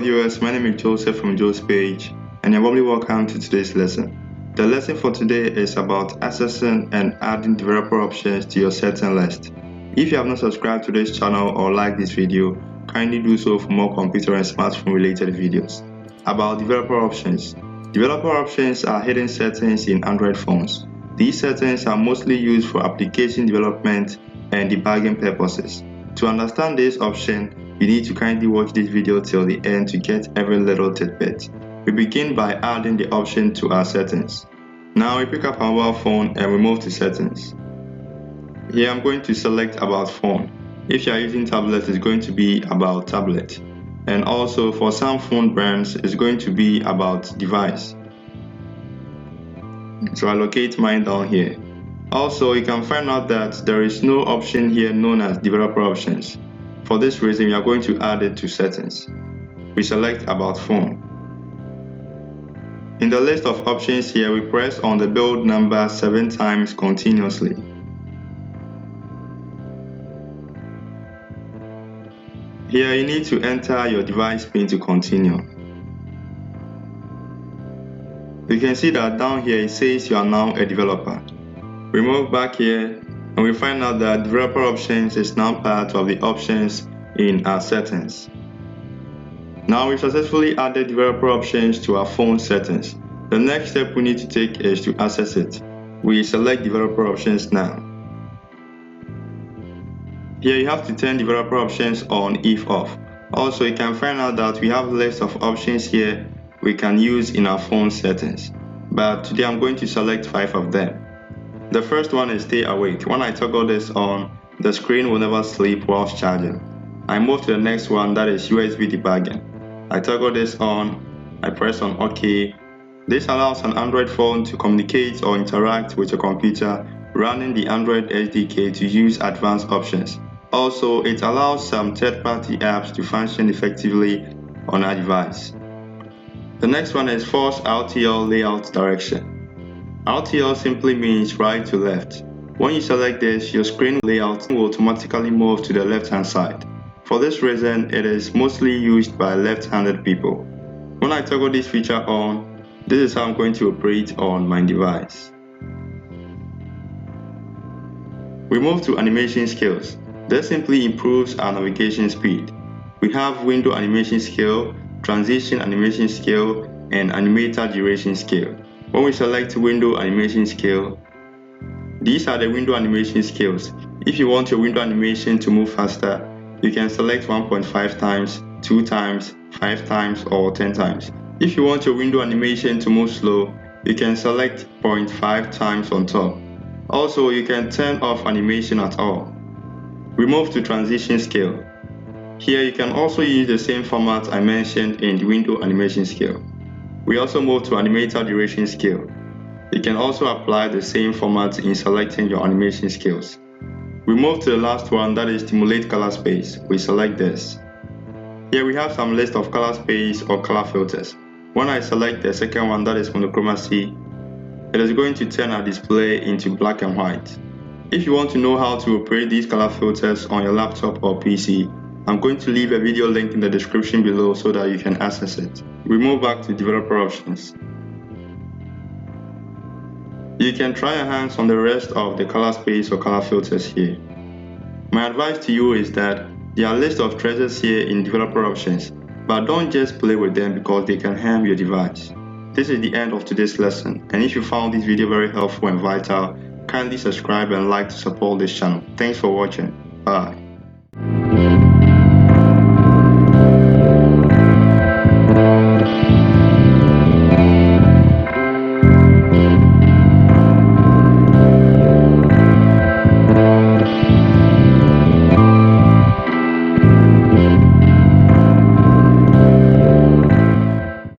viewers, my name is Joseph from Joe's Page, and you're warmly welcome to today's lesson. The lesson for today is about accessing and adding developer options to your setting list. If you have not subscribed to this channel or liked this video, kindly do so for more computer and smartphone related videos. About developer options. Developer options are hidden settings in Android phones. These settings are mostly used for application development and debugging purposes. To understand this option, you need to kindly watch this video till the end to get every little tidbit. We begin by adding the option to our settings. Now we pick up our mobile phone and we move to settings. Here I'm going to select about phone. If you are using tablet, it's going to be about tablet. And also for some phone brands, it's going to be about device. So I locate mine down here. Also, you can find out that there is no option here known as developer options. For this reason, we are going to add it to settings. We select about phone. In the list of options here, we press on the build number 7 times continuously. Here you need to enter your device pin to continue. You can see that down here it says you are now a developer. We move back here and we find out that developer options is now part of the options in our settings. Now we successfully added developer options to our phone settings. The next step we need to take is to access it. We select developer options now. Here you have to turn developer options on if off. Also, you can find out that we have a list of options here we can use in our phone settings. But today I'm going to select 5 of them. The first one is stay awake. When I toggle this on, the screen will never sleep whilst charging. I move to the next one, that is USB debugging. I toggle this on, I press on OK. This allows an Android phone to communicate or interact with your computer running the Android SDK to use advanced options. Also, it allows some third-party apps to function effectively on our device. The next one is force RTL layout direction. RTL simply means right to left. When you select this, your screen layout will automatically move to the left-hand side. For this reason, it is mostly used by left-handed people. When I toggle this feature on, this is how I'm going to operate on my device. We move to animation skills. This simply improves our navigation speed. We have window animation skill, transition animation skill, and animator duration skill. When we select window animation skill, these are the window animation skills. If you want your window animation to move faster, you can select 1.5 times, 2 times, 5 times, or 10 times. If you want your window animation to move slow, you can select 0.5 times on top. Also, you can turn off animation at all. We move to transition scale. Here you can also use the same format I mentioned in the window animation scale. We also move to animator duration scale. You can also apply the same format in selecting your animation skills. We move to the last one, that is stimulate color space. We select this. Here we have some list of color space or color filters. When I select the second one, that is monochromacy, it is going to turn our display into black and white. If you want to know how to operate these color filters on your laptop or PC, I'm going to leave a video link in the description below so that you can access it. We move back to developer options. You can try your hands on the rest of the color space or color filters here. My advice to you is that there are a list of treasures here in developer options, but don't just play with them because they can harm your device. This is the end of today's lesson, and if you found this video very helpful and vital, kindly subscribe and like to support this channel. Thanks for watching. Bye.